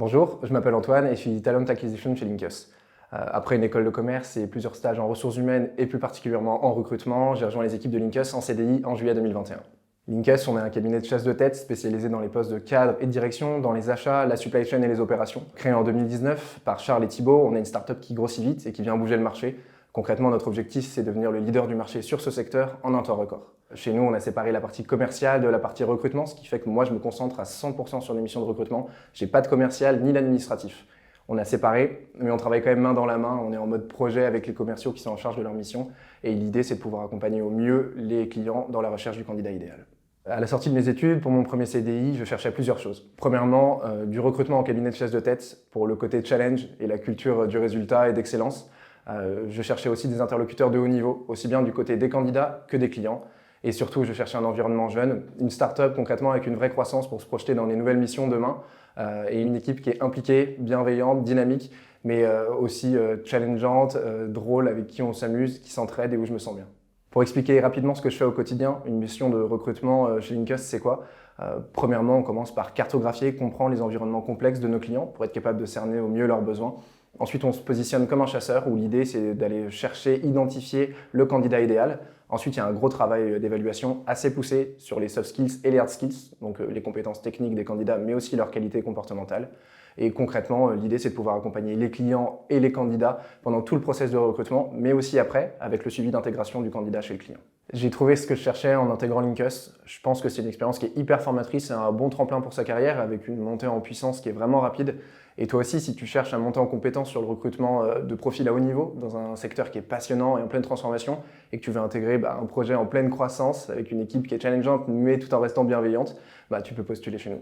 Bonjour, je m'appelle Antoine et je suis Talent Acquisition chez Linkus. Après une école de commerce et plusieurs stages en ressources humaines et plus particulièrement en recrutement, j'ai rejoint les équipes de Linkus en CDI en juillet 2021. Linkus, on est un cabinet de chasse de tête spécialisé dans les postes de cadre et de direction, dans les achats, la supply chain et les opérations. Créé en 2019 par Charles et Thibault, on est une startup qui grossit vite et qui vient bouger le marché. Concrètement, notre objectif, c'est de devenir le leader du marché sur ce secteur en un temps record. Chez nous, on a séparé la partie commerciale de la partie recrutement, ce qui fait que moi, je me concentre à 100% sur les missions de recrutement. Je n'ai pas de commercial ni d'administratif. On a séparé, mais on travaille quand même main dans la main. On est en mode projet avec les commerciaux qui sont en charge de leur mission. Et l'idée, c'est de pouvoir accompagner au mieux les clients dans la recherche du candidat idéal. À la sortie de mes études, pour mon premier CDI, je cherchais plusieurs choses. Premièrement, du recrutement en cabinet de chasse de tête pour le côté challenge et la culture du résultat et d'excellence. Je cherchais aussi des interlocuteurs de haut niveau, aussi bien du côté des candidats que des clients. Et surtout, je cherchais un environnement jeune, une start-up concrètement avec une vraie croissance pour se projeter dans les nouvelles missions demain et une équipe qui est impliquée, bienveillante, dynamique, mais aussi challengeante, drôle, avec qui on s'amuse, qui s'entraide et où je me sens bien. Pour expliquer rapidement ce que je fais au quotidien, une mission de recrutement chez Linkus, c'est quoi? Premièrement, on commence par cartographier, comprendre les environnements complexes de nos clients pour être capable de cerner au mieux leurs besoins. Ensuite, on se positionne comme un chasseur où l'idée, c'est d'aller chercher, identifier le candidat idéal. Ensuite, il y a un gros travail d'évaluation assez poussé sur les soft skills et les hard skills, donc les compétences techniques des candidats, mais aussi leur qualité comportementale. Et concrètement, l'idée, c'est de pouvoir accompagner les clients et les candidats pendant tout le process de recrutement, mais aussi après, avec le suivi d'intégration du candidat chez le client. J'ai trouvé ce que je cherchais en intégrant Linkus. Je pense que c'est une expérience qui est hyper formatrice et un bon tremplin pour sa carrière, avec une montée en puissance qui est vraiment rapide. Et toi aussi, si tu cherches à monter en compétence sur le recrutement de profils à haut niveau, dans un secteur qui est passionnant et en pleine transformation, et que tu veux intégrer un projet en pleine croissance, avec une équipe qui est challengeante, mais tout en restant bienveillante, tu peux postuler chez nous.